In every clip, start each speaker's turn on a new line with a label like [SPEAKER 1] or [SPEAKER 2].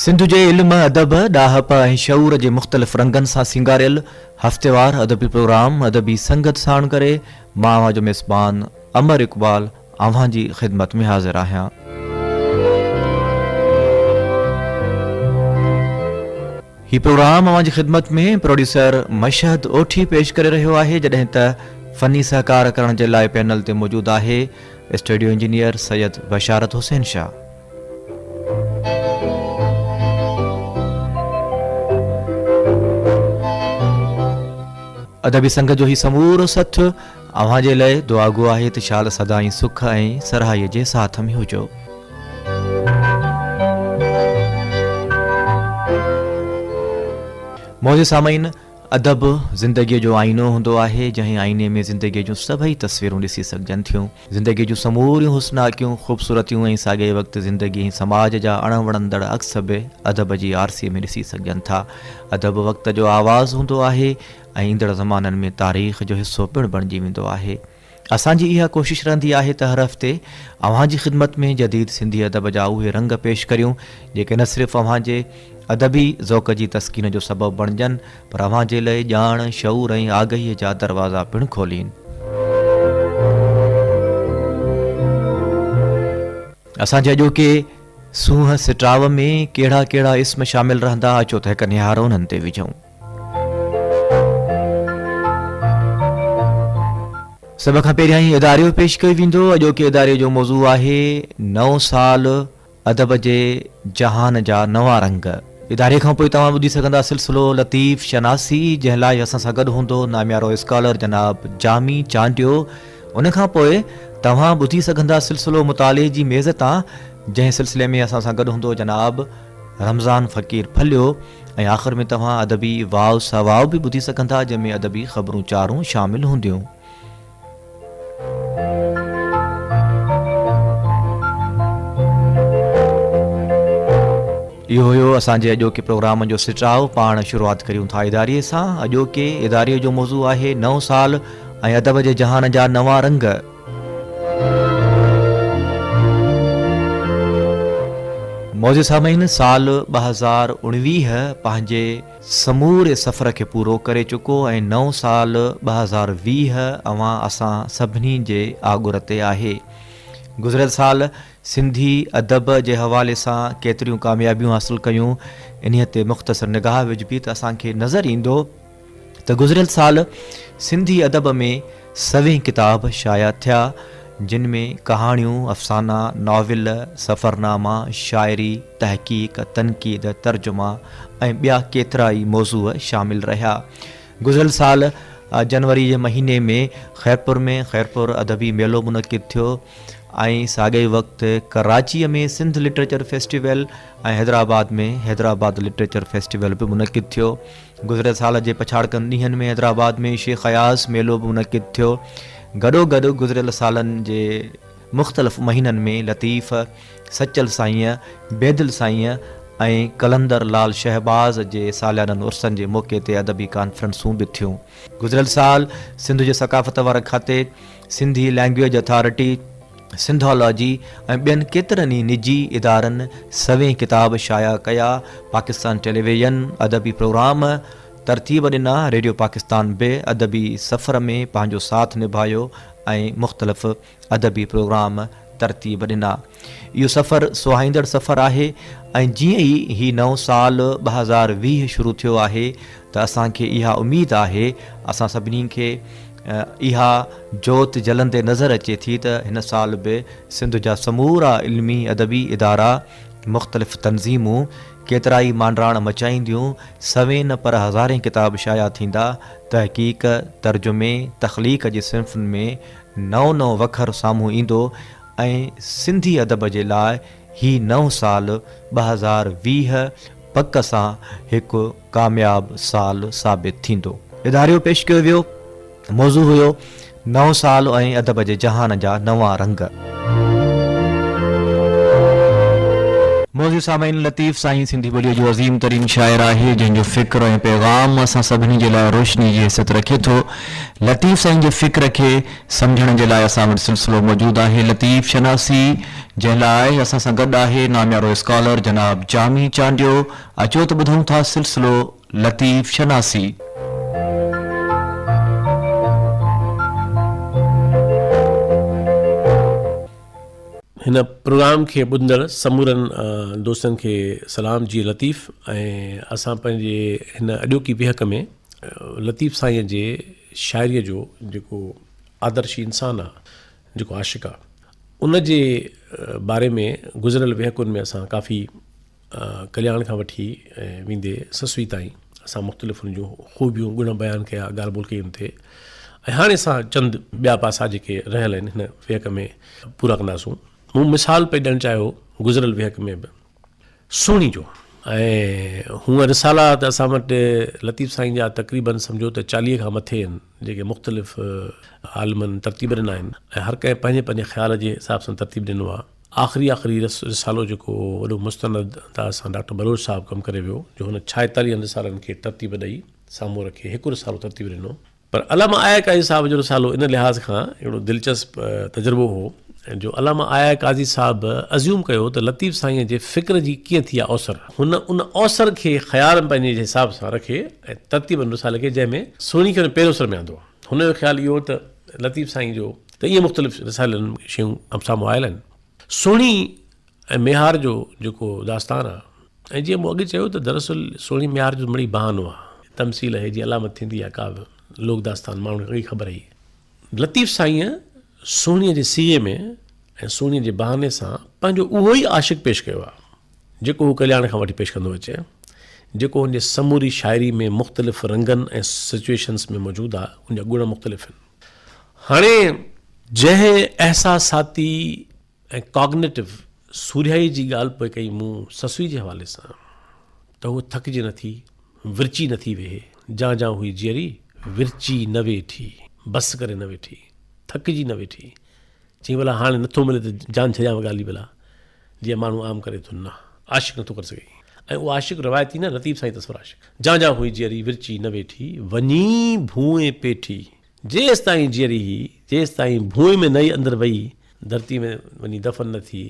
[SPEAKER 1] सिंधु जे इल्म अदब ॾाहप ऐं शऊर जे मुख़्तलिफ़ रंगनि सां सिंगारियल हफ़्तेवार अदबी प्रोग्राम अदबी संगत साण करे मां अवां जो मेज़बान अमर इक़बाल अव्हां जी ख़िदमत में हाज़िर आहियां। ही प्रोग्राम अवां जी ख़िदमत में प्रोड्यूसर मशहद ओठी पेश करे रहियो आहे, जॾहिं त फ़नी सहकार करण जे लाइ पैनल ते मौजूदु आहे स्टूडियो इंजीनियर सैयद बशारत हुसैन शाह। अदबी संगत जो ही समूरो सथ अव्हां जे लाइ दुआगो आहे त शाल सदाई सुख ऐं सरहाईअ जे साथ में हुजो। मौजे सामईन, अदब ज़िंदगीअ जो आईनो हूंदो आहे, जंहिं आईने में ज़िंदगीअ जूं सभई तस्वीरूं ॾिसी सघजनि थियूं। ज़िंदगी जूं समूरियूं हुस्नाकियूं ख़ूबसूरतियूं ऐं साॻे वक़्तु ज़िंदगी ऐं समाज जा अणवणंदड़ अक्स बि अदब जी आरसीअ में ॾिसी सघजनि था। अदब वक़्त जो आवाज़ हूंदो आहे ऐं ईंदड़ ज़माननि में तारीख़ जो हिसो पिणु बणिजी वेंदो आहे। असांजी इहा कोशिशि रहंदी आहे त हर हफ़्ते अव्हां जी ख़िदमत में जदीद सिंधी अदब जा उहे रंग पेश करियूं जेके न सिर्फ़ु अव्हां जे अदबी ज़ौक़ जी तस्कीन जो सबबु बणिजनि, पर अव्हां जे लाइ ॼाण, शऊर ऐं आगहीअ जा दरवाज़ा पिणु खोलीनि। असांजे अॼोके सूंहं सिटाव में कहिड़ा कहिड़ा इस्म शामिल रहंदा, अचो त हिकु निहारो उन्हनि ते विझूं। सभ खां पहिरियां ई इदारियो पेश कयो वेंदो। अॼोके इदारे जो मौज़ू आहे नओं साल अदब जे जहान जा नवां रंग। इदारे खां पोइ तव्हां ॿुधी सघंदा सिलसिलो लतीफ़ शनासी, जंहिं लाइ असां सां गॾु हूंदो नामियारो स्कॉलर जनाब जामी चांडियो। उन खां पोइ तव्हां ॿुधी सघंदा सिलसिलो मुताले जी मेज़ तां, जंहिं सिलसिले में असां सां गॾु हूंदो जनाब रमज़ान फ़कीर फलियो। ऐं आख़िर में तव्हां अदबी वाव सवाव बि ॿुधी सघंदा, जंहिंमें अदबी ख़बरूं चारूं शामिल हूंदियूं। इहो हुयो असांजे अॼोके प्रोग्राम जो सिटाव। पाण शुरूआत करियूं था इदारे सां। अॼोके इदारे जो मौज़ू आहे नओं साल ऐं अदब जे जहान जा नवां रंग। मौजे सामईन, साल 2019 पंहिंजे समूरे सफ़र खे पूरो करे चुको ऐं नओं साल 2020 असां सभिनी जे आगुर ते आहे। गुज़िरियल साल सिंधी अदब जे हवाले सां केतिरियूं कामयाबियूं हासिलु कयूं, इन्हीअ ते मुख़्तसर निगाह विझबी त असांखे नज़र ईंदो त गुज़िरियल साल सिंधी अदब में 100 किताब शाया थिया, जिन में कहाणियूं, अफ़साना, नॉविल, सफ़रनामा, शाइरी, तहक़ीक़, तनक़ीद, तर्जुमा ऐं ॿिया केतिरा ई मौज़ूअ शामिल रहिया। गुज़िरियल साल जनवरी जे महीने में ख़ैरपुर अदबी मेलो मुनक़िद थियो ऐं साॻे वक़्तु कराचीअ में सिंध लिटरेचर फेस्टिवल ऐं हैदराबाद में हैदराबाद लिटरेचर फेस्टिवल बि मुनक़िद थियो। गुज़िरियल साल जे पछाड़कनि ॾींहंनि में हैदराबाद में शेख अयास मेलो बि मुनक़िद थियो। गॾोगॾु गुज़िरियल सालनि जे मुख़्तलिफ़ महीननि में लतीफ़ सचल साईं, बेदिल साईं ऐं कलंदर लाल शहबाज़ जे सालियाननि उर्सनि जे मौक़े ते अदबी कॉन्फ्रेंसूं बि थियूं। गुज़िरियल साल सिंध जे सक़ाफ़त वारे खाते, सिंधी लैंग्वेज अथॉरिटी, सिंधोलॉजी ऐं ॿियनि केतिरनि ई निजी इदारनि 100 किताब शाया कया। पाकिस्तान टेलीविज़न अदबी प्रोग्राम तरतीब ॾिना। रेडियो पाकिस्तान बि अदबी सफ़र में पंहिंजो साथ निभायो ऐं मुख़्तलिफ़ अदबी प्रोग्राम तरतीब ॾिना। इहो सफ़र सुहाईंदड़ सफ़र आहे ऐं जीअं ई ही नओं साल 2020 शुरू थियो आहे त असांखे इहा उमेदु आहे, असां सभिनी खे इहा जोत जलंदे नज़र अचे थी त हिन साल बि सिंध जा समूरा इल्मी अदबी इदारा, मुख़्तलिफ़ तनज़ीमूं, केतिरा ई मांडराण मचाईंदियूं। 100 न पर हज़ारें किताब शाया थींदा। तहक़ीक़, तर्जुमे, तख़लीक़ जे सिन्फ़ुनि में नओं वखर साम्हूं ईंदो ऐं सिंधी अदब जे लाइ ही नओं साल 2020 पक सां हिकु कामयाब साल साबित थींदो। इदारियो पेश कयो वियो। मौज़ू हुयो नओं साल ऐं अदब जे जहान जा नवां रंग। मौजूद सामीन, लतीफ़ साईं सिंधी ॿोलीअ जो अज़ीम तरीन शाइर आहे जंहिंजो फ़िक्र ऐं पैगाम असां सभिनी जे लाइ रोशनी जी हैसियत रखे थो। लतीफ़ साईं जे फ़िक्र खे सम्झण जे लाइ असां वटि सिलसिलो मौजूदु आहे लतीफ़ शनासी, जंहिं लाइ असां सां गॾु आहे नामियारो स्कॉलर जनाब जामी चांडियो। अचो त ॿुधूं था सिलसिलो लतीफ़ शनासी।
[SPEAKER 2] हिन प्रोग्राम खे ॿुधंदड़ समूरनि दोस्तनि खे सलाम जी लतीफ़। ऐं असां पंहिंजे हिन अॼोकी बेहक में लतीफ़ साईं जे शाइरीअ जो जेको आदर्शी इंसानु आहे, जेको आशिक़ आहे, उन जे बारे में गुज़िरियल बेहकुनि में असां काफ़ी कल्याण खां वठी ऐं वेंदे ससुई ताईं असां मुख़्तलिफ़ उन जूं ख़ूबियूं गुण बयानु कया, ॻाल्हि ॿोल कई उन ते। ऐं हाणे असां चंद ॿिया पासा जेके रहियल आहिनि हिन बेहक में पूरा कंदासूं। मूं मिसाल पे ॾियणु चाहियो गुज़िरियल बेहक में बि सुहिणी जो। ऐं हूअं रिसाला त असां वटि लतीफ़ साईं जा तक़रीबन सम्झो त 40 खां मथे आहिनि जेके मुख़्तलिफ़ आलमनि तरतीब ॾिना आहिनि ऐं हर कंहिं पंहिंजे पंहिंजे ख़्याल जे हिसाब सां तरतीब ॾिनो आहे। आख़िरी रिसालो जेको वॾो मुस्तनद त असां डॉक्टर बलोच साहिबु कमु करे वियो, जो हुन 46 रिसालनि खे तरतीब ॾेई साम्हूं रखे हिकु रिसालो तरतीब ॾिनो। पर अलामा आया काज़ी साहिब जो रिसालो इन लिहाज़ खां अहिड़ो दिलचस्प तजुर्बो हो जो अलामा आया काज़ी साहिबु अज़्यूम कयो त लतीफ़ साईं जे फ़िक्र जी कीअं थी आहे औसर, हुन उन औसर खे ख़्याल पंहिंजे हिसाब सां रखे ऐं तरतीब रिसाले खे जंहिंमें सुहिणी खे पहिरियों सर में आंदो। हुनजो ख़्यालु इहो त लतीफ़ साईं जो त इहे मुख़्तलिफ़ रिसालनि शयूं साम्हूं आयल आहिनि। सुहिणी ऐं मेहार जो जेको दास्तान आहे, ऐं जीअं मूं अॻु चयो त दरअसल सुहिणी मेहार जो मिड़ी बहानो आहे, तमसील आहे, जीअं अलामत थींदी आहे का बि लोक दास्तान माण्हुनि खे ख़बर ई। लतीफ़ साईं सुहिणीअ जे सीए में ऐं सुहिणीअ जे बहाने सां पंहिंजो उहो ई आशिक़ पेश कयो आहे जेको हू कल्याण खां वठी पेश कंदो अचे, जेको हुनजे समूरी शाइरी में मुख़्तलिफ़ रंगनि ऐं सिचुएशन्स में मौजूदु आहे। उनजा गुण मुख़्तलिफ़ आहिनि। हाणे जंहिं एहसासाती ऐं कॉग्नेटिव सूर्याई जी ॻाल्हि पोइ कई मूं ससुई जे हवाले सां, त उहो थकिजे नथी, विरची नथी वेहे, जा जा हुई जीअरी विरची न वेठी, बसि करे न वेठी, थकिजी न वेठी, चई भला हाणे नथो मिले त जान छॾियां ॻाल्हि भला, जीअं माण्हू आम करे थो, न आशिक़ नथो करे सघे। ऐं उहो आशिक़ रवायती न लतीफ़ साईं तस्वर आशिक़। जा जा हुई जीअरी विरची न वेठी, वञी भूए पेठी, जेसि ताईं जीअरी ही, जेसि ताईं भूए में नई अंदरि वई, धरती में वञी दफ़न न थी,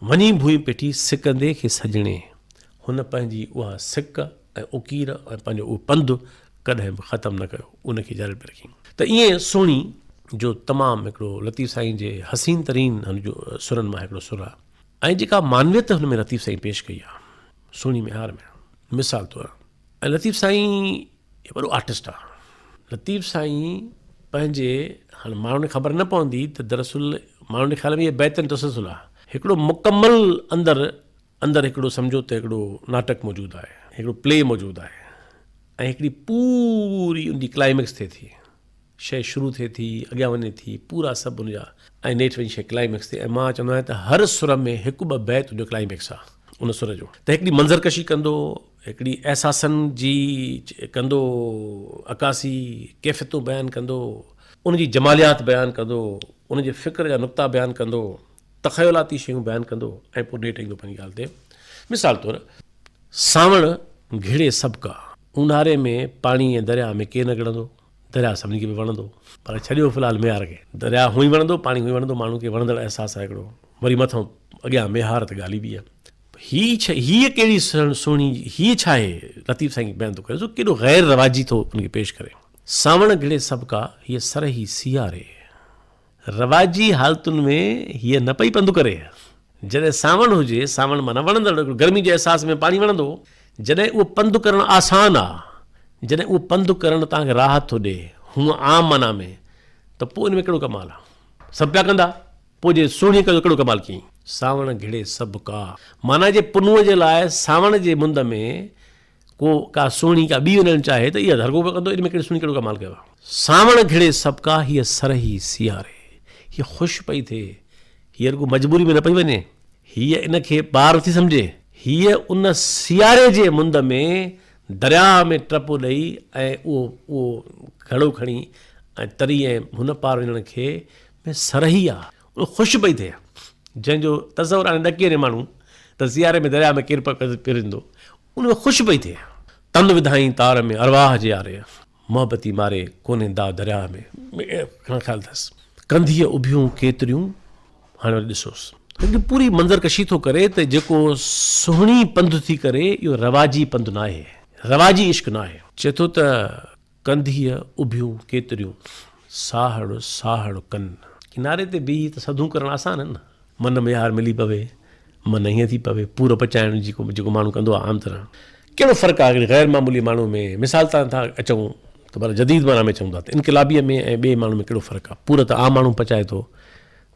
[SPEAKER 2] वञी भूए पेठी सिकंदे खे सजणे, हुन पंहिंजी उहा सिक ऐं उकीर ऐं पंहिंजो उहो पंधु कॾहिं बि ख़तमु न कयो, उनखे जारी पे रखी। त ईअं सुहिणी जो तमामु हिकिड़ो लतीफ़ साईं जे हसीन तरीन हुन जो सुरनि मां हिकिड़ो सुर आहे। ऐं जेका मानवियत हुन में लतीफ़ साईं पेश कई आहे सुहिणी मेहार में, मिसाल तौरु, ऐं लतीफ़ साईं वॾो आर्टिस्ट आहे। लतीफ़ साईं पंहिंजे हाणे माण्हुनि खे ख़बर न पवंदी त दरअसल माण्हुनि जे ख़्याल में इहे बैतनि तसलसल आहे, हिकिड़ो मुकमल अंदरि हिकिड़ो सम्झो त हिकिड़ो नाटक मौजूदु आहे, हिकिड़ो प्ले मौजूदु आहे, ऐं हिकिड़ी पूरी उनजी क्लाइमेक्स थिए थी, शइ शुरू थिए थी, अॻियां वञे थी, पूरा सभु उनजा ऐं नेठि वञी शइ क्लाइमेक्स थिए। ऐं मां चवंदो आहियां त हर सुर में हिकु ॿ बैत उनजो क्लाइमेक्स आहे उन सुर जो। त हिकिड़ी मंज़रकशी कंदो, हिकिड़ी एहसासनि जी कंदो, अकासी कैफ़ियतूं बयानु कंदो, उनजी जमालियात बयानु कंदो, उनजे फ़िक्र जा नुक़्ता बयानु कंदो, तख़यलाती शयूं बयानु कंदो, ऐं पोइ नेठि ईंदो पंहिंजी ॻाल्हि ते। मिसाल तौरु, सावण घिड़े सभु का, ऊन्हारे में पाणी ऐं दरिया में केरु न ॻणंदो, दरिया सभिनी खे बि वणंदो, पर छॾियो फ़िलहालु मेहार खे, दरिया हुई वणंदो, पाणी हुई वणंदो, माण्हू खे वणंदड़ अहसासु आहे हिकिड़ो, वरी मथां अॻियां मेहार त ॻाल्हि बि आहे। हीअ कहिड़ी सुहिणी, हीअ छा आहे लतीफ़ साईं बयानु थो करे, सो केॾो ग़ैर रवाजी थो उनखे पेश करे। सावण घिड़े सभु का, हीअ सर ई सियारे, रवाजी हालतुनि में हीअ न पई पंधु करे। जॾहिं सावण हुजे, सावण माना वणंदड़, गर्मी जे अहसास में पाणी वणंदो, जॾहिं उहो पंधु करणु आसान आहे, जॾहिं उहो पंधु करणु तव्हांखे राहत थो ॾिए हूअं आम माना में, त पोइ इन में कहिड़ो कमाल आहे, सभु पिया कंदा, पोइ जे सुहिणी कयो कहिड़ो कमाल कयईं। सावण घिड़े सभु का माना जे पुनुअ जे लाइ सावण जे मुंद में को का सुहिणी का ॿी वञणु चाहे त इहा हरगो पियो कंदो, इन में कहिड़ी सुहिणी कहिड़ो कमाल कयो आहे। सावण घिड़े सभु का, हीअ सर ई सियारे, हीअ ख़ुशि पई थिए, हीअ रुॻो मजबूरी में न पई वञे, हीअ इनखे पार थी सम्झे, हीअ उन सियारे जे मुंद में दरिया में टपो ॾेई ऐं उहो घड़ो खणी ऐं तरी ऐं हुन पार वञण खे में सर ई आहे, उहो ख़ुशि पई थिए, जंहिंजो तस्वर हाणे ॾकी वञे माण्हू त सियारे में दरिया में केरु पिरंदो, उन में ख़ुशि पई थिए। तन विधाई तार में अरवाह जे यारे, मोहबती मारे कोन्हे दा दरिया में, ख़्यालु अथसि। कंधीअ उभियूं केतिरियूं, हाणे वरी ॾिसोसि हिकु पूरी मंज़रकशी थो करे त जेको सुहिणी पंधु थी करे इहो रवाजी पंधु न आहे, रवाजी इश्क न आहे। चए थो त कंधीअ उभियूं केतिरियूं, साहड़ साहड़ कन। किनारे ते बीह त सधूं करणु आसान आहिनि न, मन में यार मिली पवे, मन हीअं थी पवे, पूरो पचाइण जेको माण्हू कंदो आहे आम तरह। कहिड़ो फ़र्क़ु आहे गैर मामूली माण्हू में? मिसाल था अचूं त भला जदीद माना में चऊं था त इनक़िलाबीअ में ऐं ॿिए माण्हू में कहिड़ो फ़र्क़ु आहे? पूरो त आम माण्हू पचाए थो,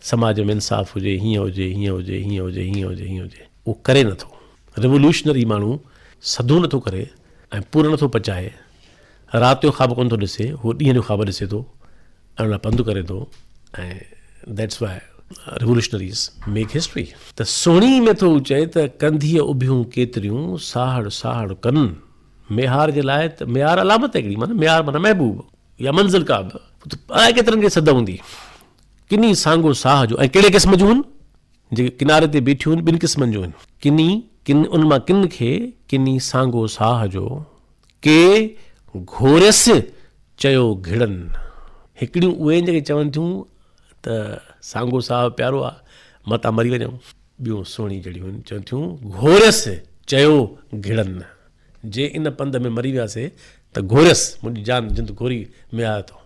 [SPEAKER 2] समाज में इंसाफ़ हुजे, हीअं हुजे, हीअं हुजे, हीअं हुजे, हीअं हुजे, हीअं हुजे, उहो करे नथो। रिवोल्यूशनरी माण्हू सधो नथो करे ऐं पूरो नथो पचाए, राति जो ख़्वाबु कोन थो ॾिसे, उहो ॾींहं जो ख़्वाबु ॾिसे थो ऐं उन पंधु करे थो। ऐं दैट्स वाई रिवोल्यूशनरीज़ मेक हिस्ट्री। त सुहिणी में थो चए त कंधीअ उभियूं केतिरियूं, साहड़ साहड़ कनि। मेहार जे लाइ त मेहार अलामत हिकिड़ी, माना मेहार माना महबूब या मंज़िल का बि, अलाए केतिरनि खे सद हूंदी। किनी सांगो साह जो, ऐं कहिड़े क़िस्म जूं आहिनि? जेके किनारे ते बीठियूं आहिनि ॿिनि क़िस्मनि जूं आहिनि। किन उन मां किन खे किनी सांगो साह जो के घोरियसि चयो घिड़नि। हिकिड़ियूं उहे जेके चवनि थियूं त सांगो साह प्यारो आहे, मतां मरी वञूं। ॿियूं सुहिणी जहिड़ियूं आहिनि चवनि थियूं घोरियसि चयो घिड़नि। जे इन पंध में मरी वियासीं त घोरियसि, मुंहिंजी जान जिंद घोरी में आयो थो।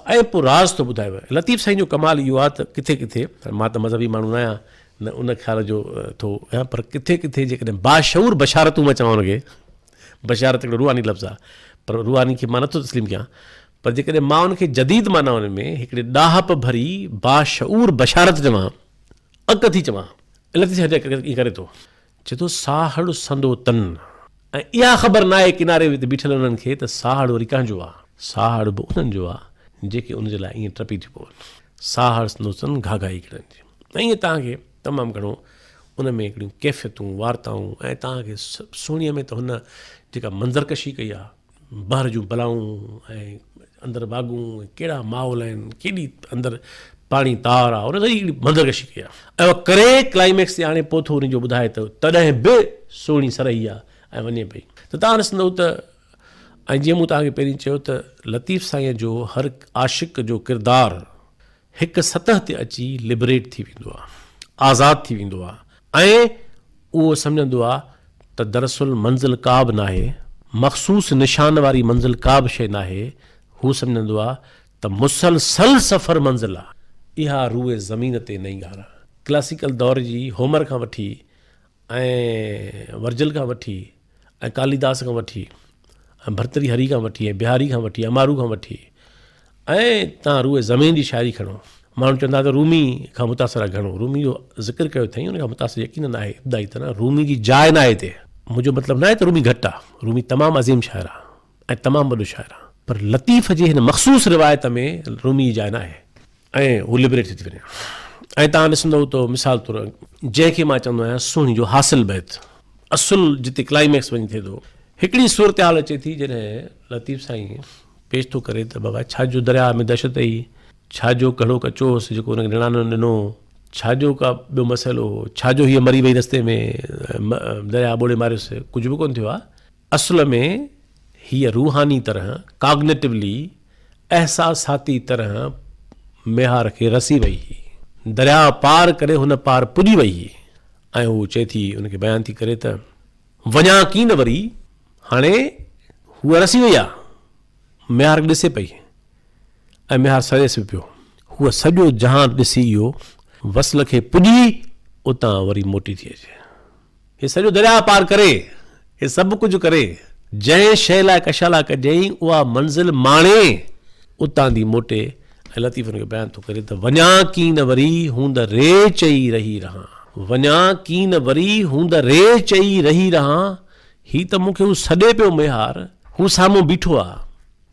[SPEAKER 2] ऐं पोइ राज़ थो ॿुधायो। लतीफ़ साईं जो कमाल इहो आहे त किथे किथे, मां त मज़हबी माण्हू न आहियां, न उन ख़्याल जो थो, पर किथे किथे जेकॾहिं बाशऊर बशारतूं मां चवां हुनखे, बशारत हिकिड़ो रूहानी लफ़्ज़ आहे, पर रूहानी खे मां नथो तस्लीम कयां, पर जेकॾहिं मां उनखे जदीद मानाउनि में हिकिड़े ॾाहप भरी बाशऊर बशारत चवां, अक थी चवां, लतीफ़ साईं ईअं करे थो। चए थो साहड़ संदो तन। ऐं इहा ख़बर न आहे किनारे ते बीठल उन्हनि खे त साहड़ वरी कंहिंजो आहे, साहड़ बि उन्हनि जो आहे जेके उनजे लाइ ईअं टपी थी पवनि। साहड़ संदो तन घाघाई किरनि जी। ऐं ईअं तव्हांखे तमामु घणो उन में हिकिड़ियूं कैफ़ियतूं, वार्ताऊं, ऐं तव्हांखे सुहिणीअ में त हुन जेका मंज़रकशी कई आहे, ॿाहिरि जूं बलाऊं ऐं अंदरि बागूं, कहिड़ा माहौल आहिनि, केॾी अंदरि पाणी तार आहे, उन सॼी हिकिड़ी मंज़रकशी कई आहे। ऐं करे क्लाइमेक्स ते हाणे पोइ थो उन जो ॿुधाए त तॾहिं बि सुहिणी सरही आहे ऐं वञे पई। त तव्हां ॾिसंदव त, ऐं जीअं मूं तव्हांखे पहिरीं चयो त लतीफ़ साईं जो हर आशिक़ जो किरदारु हिकु सतह ते अची लिबरेट थी वेंदो आहे, आज़ादु थी वेंदो आहे, ऐं उहो सम्झंदो आहे त दरअसल मंज़िल का बि न आहे, मख़सूस निशान वारी मंज़िल का बि शइ न आहे। हू सम्झंदो आहे त मुसलसल सफ़र मंज़िल आहे। इहा रूए ज़मीन ते नई ॻाल्हि आहे। क्लासिकल दौर जी होमर खां वठी ऐं वर्जल खां वठी ऐं कालीदास खां वठी ऐं भर्तरी हरी खां वठी ऐं बिहारी खां वठी अमारू खां वठी ऐं तव्हां रूए ज़मीन जी शाइरी खणो। माण्हू चवंदा त रूमी खां मुतासिर आहे घणो, रूमी जो ज़िक्र कयो अथई, उन खां मुतासिर यकीन न आहे इब्तिदाई तरह। रूमी जी जाइ न आहे हिते। मुंहिंजो मतिलबु न आहे त रूमी घटि आहे, रूमी तमामु अज़ीम शाइर आहे ऐं तमामु वॾो शाइर आहे, पर लतीफ़ जे हिन मख़सूस रिवायत में रूमी जी जाइ न आहे ऐं हू लिबरेट थी वञे। ऐं तव्हां ॾिसंदव त मिसाल तौरु जंहिंखे मां चवंदो आहियां सुहिणी जो हासिल बैत, असुल जिते क्लाइमेक्स वञी थिए थो, हिकिड़ी सूरत हाल अचे थी जॾहिं लतीफ़ साईं पेश थो करे त बाबा छाजो दरिया में दहशत ई, छाजो कड़ो कचो हुउसि जेको हुनखे निणान ॾिनो, छाजो का ॿियो मसइलो हो, छाजो हीअ मरी वई रस्ते में दरिया ॿोड़े मारियोसि, कुझु बि कोन थियो आहे। असल में हीअ रूहानी तरह, कॉग्निटिवली, एहसासाती तरह मेहार खे रसी वई हुई, दरिया पार करे हुन पार पुॼी वई हुई। ऐं हू चए थी, उनखे बयानु थी करे त वञा कीन वरी, हाणे हूअ रसी वई आहे, मेहार खे ॾिसे पई ऐं मेहार सड़ेसि पियो। हूअ सॼो जहान ॾिसी इहो वसल खे पुॼी उतां वरी मोटी थी अचे। हे सॼो दरिया पार करे, हे सभु कुझु करे, जंहिं शइ लाइ कशाला कजई उहा मंज़िल माणे उतां दी मोटे। ऐं लतीफ़ हुनखे बयानु थो करे त वञा कीन वरी हूंद रे चई रही रहां, वञा कीन वरी हूंद रे चई रही रहां। ही त मूंखे हू सॾे पियो मेहार, हू साम्हूं बीठो आहे,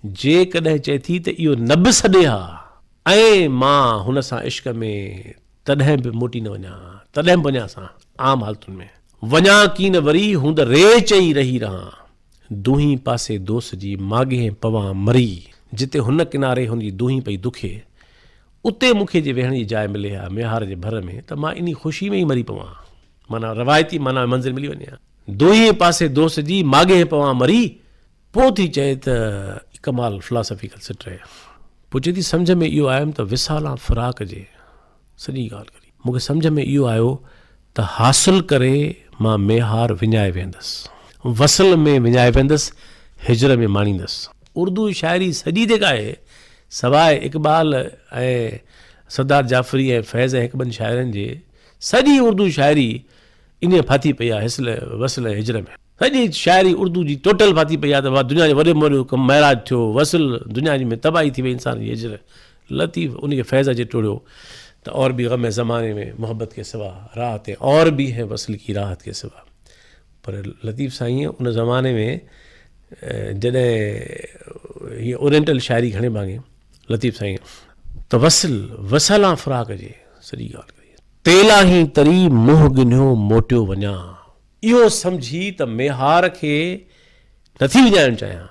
[SPEAKER 2] जेकॾहिं चए थी त इहो न बि सॾे हा ऐं मां हुन सां इश्क में तॾहिं बि मोटी न वञा, तॾहिं बि वञा सां आम हालतुनि में। वञा कीन वरी हूंद रे चई रही रहां, दुही पासे दोस्त जी माॻे पवां मरी। जिते हुन किनारे हुनजी दुही पई दुखे, उते मूंखे जे वेहण जी जाइ मिले हा मेहार जे भर में, त मां इन ख़ुशी में ई मरी पवां। माना रवायती माना मंज़िल मिली वञे। दोहे पासे दोस्त जी माॻे पवां मरी, पोइ थी चए त कमाल फिलासफिकल सिट आहे। पोइ चए थी सम्झ में इहो आयुमि त विसालां फ़िराक जे सॼी ॻाल्हि करी मूंखे सम्झ में इहो आयो त हासिल करे मां मेहार विञाए वेंदुसि, वसल में विञाए वेंदुसि, हिजर में माणींदुसि। उर्दू शाइरी सॼी जेका आहे सवाइ इक़बाल ऐं सरदार जाफ़री ऐं फैज़ ऐं हिकु ॿिनि शाइरनि जे, सॼी उर्दू शाइरी इन फाथी पई आहे हिसल वसल ऐं हिजर में। सॼी शाइरी उर्दू जी टोटल फाथी पई आहे त दुनिया जे वॾे में वॾो कमु महराज थियो, वसल दुनिया जी में तबाही थी वई इंसान जी, हिजर लतीफ़ उनखे फैज़ जे टोड़ियो त और बि ग़म ज़माने में मोहब्बत के सिवा राहत है, और भी है वसल की राहत के सिवा। पर लतीफ़ साईं उन ज़माने में जॾहिं हीअ ओरिएंटल शाइरी खणे भाङे लतीफ़ साईं त वसलां फ़िराक जे सॼी ॻाल्हि कई, तेला ही तरी मुंहुं गिन्यो मोटियो वञा, इहो सम्झी त मेहार खे नथी विञाइणु चाहियां,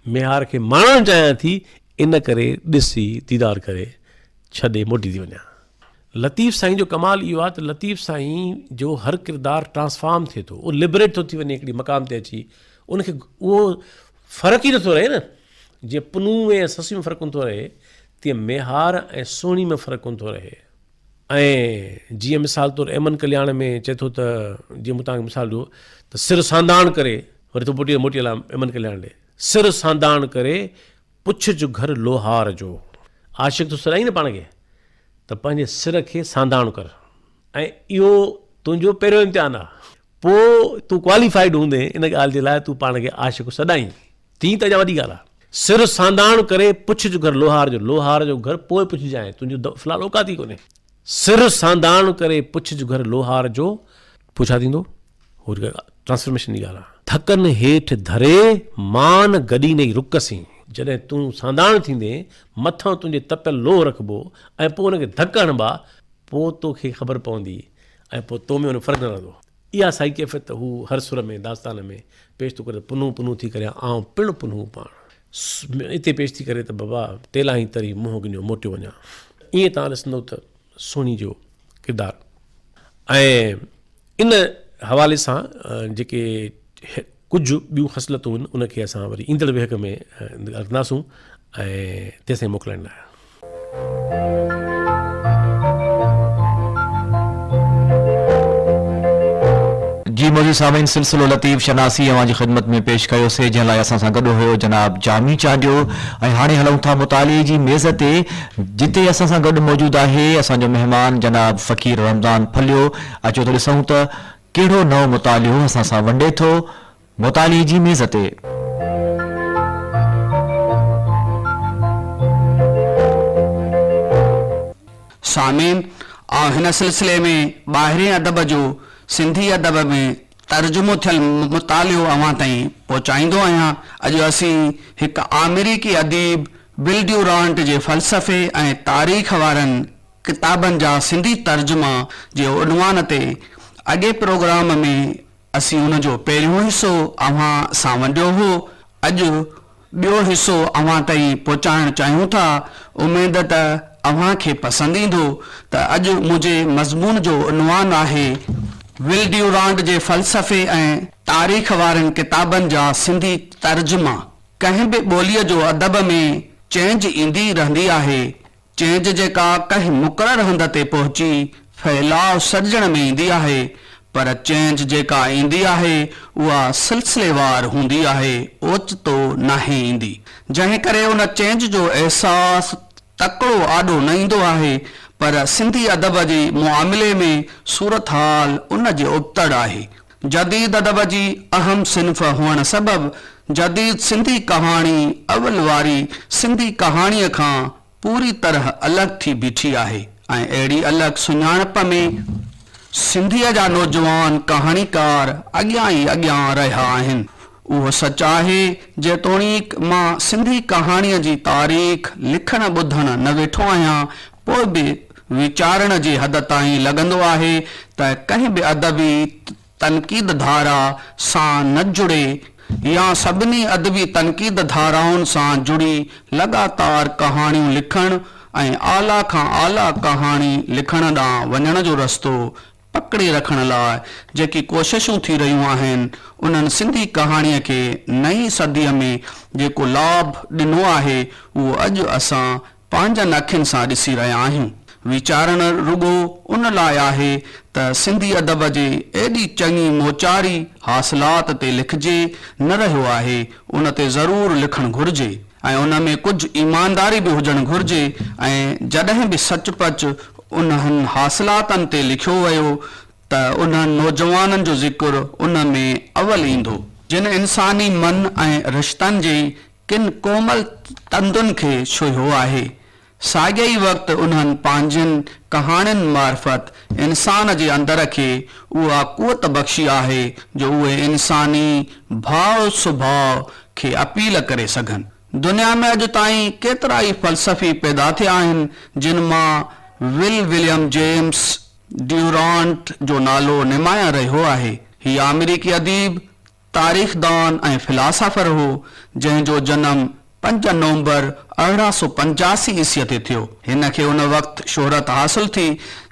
[SPEAKER 2] मेहार खे माणणु चाहियां थी, इन करे ॾिसी दीदार करे छॾे मोटी थी वञा। लतीफ़ साईं जो कमाल इहो आहे त लतीफ़ साईं जो हर किरदारु ट्रांसफॉर्म थिए थो, उहो लिबरेट थो थी वञे हिकिड़ी मक़ाम ते अची, उनखे उहो फ़र्क़ु ई नथो रहे न। जीअं पुनू ऐं ससी में फ़र्क़ु कोन थो रहे, तीअं मेहार ऐं सोणी में फ़र्क़ु कोन थो रहे। ऐं जीअं मिसाल तौरु अहमद कल्याण में चए थो त, जीअं मूं तव्हांखे मिसाल ॾियो त सिर सांदाण करे, वरी तो मोटी हलां अहमद कल्याण ॾे, सिर सांदाण करे पुछ जो घर लोहार जो। आशिक़ तो सदाईं न पाण खे त पंहिंजे सिर खे सांदाण कर, ऐं इहो तुंहिंजो पहिरियों इम्तिहान आहे, पोइ तूं क्वालिफाइड हूंदे इन ॻाल्हि जे लाइ तूं पाण खे आशिक़ सदाईं, तीअं त अञा वॾी ॻाल्हि आहे। सिर सांदाण करे पुछ जो घर लोहार जो घर पोइ पुछजांइ, तुंहिंजो फ़िलहालु औकात ई कोन्हे। सिर सांदाण करे पुछ जो घर लोहार जो, पोइ छा थींदो, उहो ट्रांसफॉर्मेशन जी ॻाल्हि आहे। थकनि हेठि धरे मान गॾी नई रुकसीं, जॾहिं तूं सांदाण थींदे मथां तुंहिंजे तपियल लोह रखिबो ऐं पोइ हुनखे धक हणिबा, पोइ तोखे ख़बर पवंदी ऐं पोइ तो में हुन फ़र्क़ु न रहंदो। इहा साई कैफ़ियत हू हर सुर में दास्तान में पेश थो करे, पुनू पुनू थी करे आउं पिणु पुनू पाण, हिते पेश थी करे त बाबा तेला ही तरी मुंहुं गिन्यो मोटियो वञा। ईअं तव्हां ॾिसंदो त सोनी जो किरदारु। ऐं इन हवाले सां जेके कुझु ॿियूं ख़सलतूं आहिनि उनखे असां वरी ईंदड़ वेहक में रखंदासूं ऐं तेसिताईं मोकिलण लाइ।
[SPEAKER 1] जी मौजूद सामीन, सिलसिलो लतीफ़ शनासी अवां ख़िदमत में पेश कयोसीं, जंहिं लाइ असां सां गॾु हुयो जनाब जामी चांडियो। ऐं हाणे हलूं था मुताले जी मेज़ ते, जिते असां सां गॾु मौजूदु आहे असांजो महिमान जनाब फ़कीर रमज़ान फलियो। अचो त ॾिसूं त कहिड़ो नओं मुतालियो असां सां वंडे थो मुताले जी मेज़ ते।
[SPEAKER 3] सामीन, हिन सिलसिले में ॿाहिरें अदब जो सिंधी अदब में तर्जुमो थियल मुतालियो अवां ताईं पहुचाईंदो आहियां। अॼु असीं हिकु अमेरिकी अदीब विल ड्यूरांट जे फ़लसफ़े ऐं तारीख़ वारनि किताबनि जा सिंधी तर्जुमा जे उनवान ते अॻे प्रोग्राम में असीं उनजो पहिरियों हिसो अव्हां सां वंडियो हो। अॼु ॿियो हिसो अव्हां ताईं पहुचाइणु चाहियूं था। उमेद त अव्हां खे पसंदि ईंदो। त अॼु मुंहिंजे मज़मून जो उनवान आहे विल ड्यूरांट जे फ़लसफ़े ऐं तारीख़ वारनि किताबनि जा सिंधी तर्जुमा। कंहिं बि ॿोलीअ जो अदब में चेंज ईंदी रहंदी आहे। चेंज जेका कंहिं मुक़ररु हंध ते पहुची फैलाव सर्जण में ईंदी आहे, पर चेंज जेका ईंदी आहे उहा सिलसिलेवार हूंदी आहे, ओचितो नाहे ईंदी। जंहिं करे उन चेंज जो अहसासु तकिड़ो आॾो न ईंदो आहे, पर सिंधी अदब जे मुआमिले में सूरत हाल उन जे उबतड़ आहे। जदीद अदब जी अहम सिन्फ़ हुअण सबबि जदीद सिंधी कहाणी अवल वारी सिंधी कहाणीअ खां पूरी तरह अलॻि थी बीठी आहे ऐं अहिड़ी अलॻि सुञाणप में सिंधीअ जा नौजवान कहाणीकार अॻियां ई अॻियां रहिया आहिनि। उहो सच आहे जेतोणीक मां सिंधी कहाणीअ जी तारीख़ लिखण ॿुधण न वेठो आहियां, पोइ बि वीचारण जे हद ताईं लॻंदो आहे त कंहिं बि अदबी तनक़ीद धारा सां न जुड़े या सभिनी अदबी तनक़ीद धाराउनि सां जुड़ी लगातार कहाणियूं लिखण ऐं आला खां आला कहाणी लिखण ॾांहुं वञण जो रस्तो पकड़े रखण लाइ जेकी कोशिशूं थी रहियूं आहिनि उन्हनि सिंधी कहाणीअ खे नई सदीअ में जेको लाभ ॾिनो आहे उहो अॼु असां पंहिंजनि अखियुनि सां ॾिसी रहिया आहियूं। वीचारण रुगो उन लाइ आहे त सिंधी अदब जे एॾी चङी मोचारी हासिलात ते लिखिजे न रहियो आहे, उन ते ज़रूरु लिखणु घुरिजे ऐं उन में कुझु ईमानदारी बि हुजणु घुरिजे ऐं जॾहिं बि सचपच उन्हनि हासिलातनि ते लिखियो वियो त उन्हनि नौजवाननि जो ज़िक्र उन में अवल ईंदो जिन इंसानी मन ऐं रिश्तनि जे किन कोमल तंदुनि खे छुहियो आहे। साॻिए ई वक़्तु उन्हनि पंहिंजनि कहाणियुनि मार्फत इंसान जे अंदर खे उहा क़ुवत बख़्शी आहे जो उहे इंसानी भाव सुभाउ खे अपील करे सघनि। दुनिया में अॼु ताईं केतिरा ई फ़लसफ़ी पैदा थिया आहिनि जिन मां विलियम जेम्स ड्यूरांट जो नालो निमाया रहियो आहे। हीउ अमेरिकी अदीब, तारीख़दान ऐं फिलासफ़र हो जंहिंजो जनम 5 नवंबर 1885 ईस्वीअ ते थियो। हिन खे उन वक़्तु शोहरत हासिल थी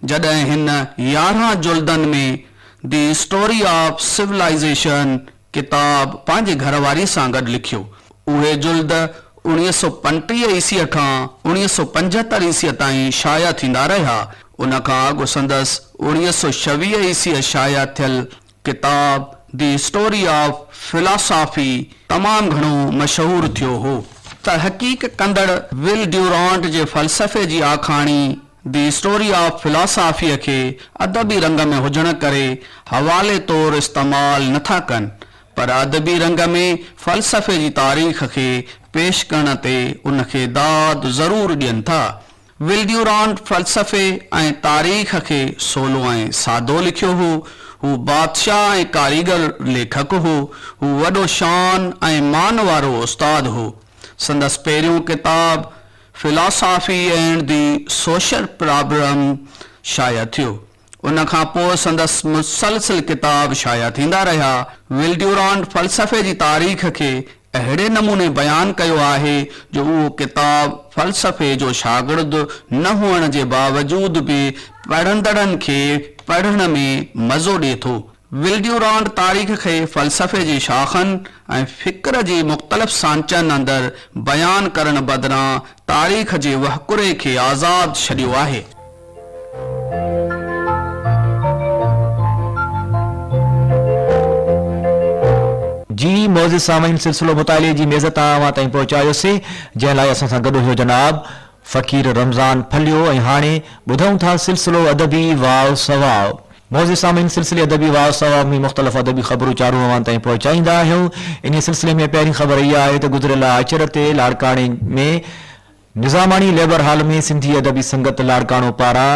[SPEAKER 3] जॾहिं हिन 11 जुल्दनि में दी स्टोरी ऑफ सिविलाइज़ेशन किताब पंहिंजे घरवारी सां गॾु लिखियो। उहे जुल्द 1935 ईस्वीअ खां 1975 ईस्वीअ ताईं शाया थींदा रहिया। उन खां अॻु संदसि 1926 ईस्वीअ शाया थियल किताब दी स्टोरी ऑफ फिलासॉफी तमामु घणो मशहूरु थियो हो। तहक़ीक़ कंदड़ विल ड्यूरांट जे फ़लसफ़े जी आखाणी दी स्टोरी ऑफ फिलासॉफीअ खे अदबी रंग में हुजण करे हवाले तौरु इस्तेमालु नथा कनि, पर अदबी रंग में फ़लसफ़े जी तारीख़ खे पेश करण ते उन खे दाद ज़रूरु ॾियनि था। विल ड्यूरांट फ़लसफ़े ऐं तारीख़ खे सवलो ऐं सादो लिखियो हो। हू बादशाह ऐं कारीगर लेखक हो। हू वॾो शान ऐं मान वारो उस्ताद हो। संदसि पहिरियों किताब philosophy and the social problem शाया थियो। उन खां पोइ संदसि मुसलसिल किताब शाया थींदा रहिया। विल ड्यूरांट फ़लसफ़े जी तारीख़ खे अहिड़े नमूने बयानु कयो आहे जो उहो किताब फ़लसफ़े जो शागिर्द न हुअण जे बावजूदु बि पढ़ंदड़नि खे पढ़ण में मज़ो ॾिए थो। विल ड्यूरांट तारीख़ खे फ़लसफ़े जी शाखनि ऐं फ़िक्र जी मुख़्तलिफ़ सांचनि अंदरि बयानु करण बदिरां तारीख़ जे वहकुरे खे आज़ादु छॾियो आहे।
[SPEAKER 1] जी मौज़िज़ सामीन, सिलसिलो मुताले जी मेज़ तव्हां ताईं पहुचायोसीं, जंहिं लाइ असां सां गॾु हुयो जनाब फ़क़ीर रमज़ान फलियो। ऐं हाणे ॿुधूं था सिलसिलो अदबी वाव सवाव। मौज़िज़ सामीन, सिलसिले अदबी वाव सवाव में मुख़्तलिफ़ अदबी ख़बरूं चारूं अवां ताईं पहुचाईंदा आहियूं। इन सिलसिले में पहिरीं ख़बर इहा आहे त गुज़िरियल आचर ते लाड़काणे में निज़ामाणी लेबर हॉल में सिंधी अदबी संगत लाड़काणो पारां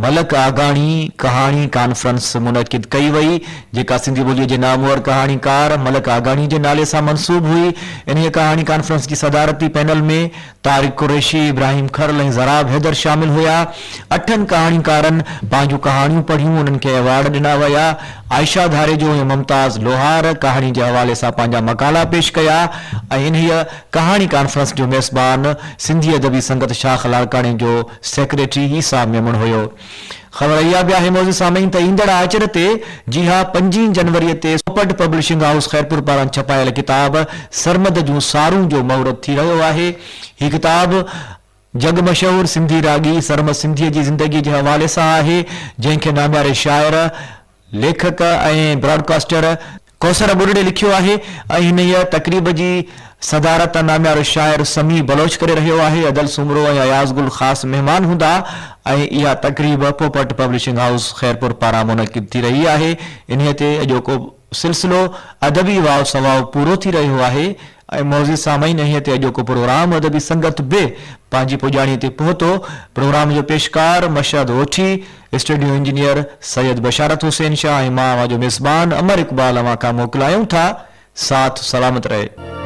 [SPEAKER 1] मलक आगाणी कहाणी कॉन्फ्रेंस मुनक़िद कई वई, जेका सिंधी ॿोलीअ जे नामवर कहाणीकार मलक आगाणी जे नाले सां मंसूब हुई। इन कहाणी कॉन्फ्रेंस की सदारती पैनल में तारिक कुरैशी, इब्राहिम खरल ऐं ज़राब हैदर शामिल हुआ। 8 कहाणीकारनि पंहिंजूं कहाणियूं पढ़ियूं, उन्हनि खे अवार्ड ॾिना विया। आयशा धारेजो ऐं मुमताज़ लोहार कहाणी जे हवाले सां पंहिंजा मकाला पेश कया ऐं इन कहाणी कॉन्फ्रेंस जो मेज़बान सिंधी अदबी संगत शाख लाड़काणे जो सेक्रेटरी ईसा मेमण हुयो। ख़बर इहा बि आहे मौज़िज़ सामीन त ईंदड़ आचर ते जी हा 5 जनवरी ते पोपट पब्लिशिंग हाउस ख़ैरपुर पारां छपायल किताब सरमद जूं सारूं जो महूरत थी रहियो आहे। हीउ किताब जग मशहूर सिंधी रागी सरमद सिंधीअ जी ज़िंदगी जे हवाले सां आहे, जंहिंखे नाम्यारे शाइर, लेखक ऐं ब्रॉडकास्टर कौसर बुरड़े लिखियो आहे ऐं हिन तक़रीब जी सदारत नाम्यारो शाइर समी बलोच करे रहियो आहे। अदल सुमरो ऐं अयाज़ गुल ख़ासि महिमान हूंदा ऐं इहा तक़रीब पोपट पब्लिशिंग हाउस ख़ैरपुर पारां मुनक़िद थी रही आहे। इन ते अॼोको सिलसिलो अदबी वाव सवाव पूरो थी रहियो आहे ऐं मौज़िज़ सामीन इहे ते अॼोको प्रोग्राम अदबी संगत बि पंहिंजी पुॼाणीअ ते पहुतो। प्रोग्राम जो पेशकार मशहद ओठी, स्टूडियो इंजीनियर सैयद बशारत हुसैन शाह ऐं मां जो मेज़बान अमर इक़बाल अवां खां मोकिलायूं था। साथ सलामत रहे।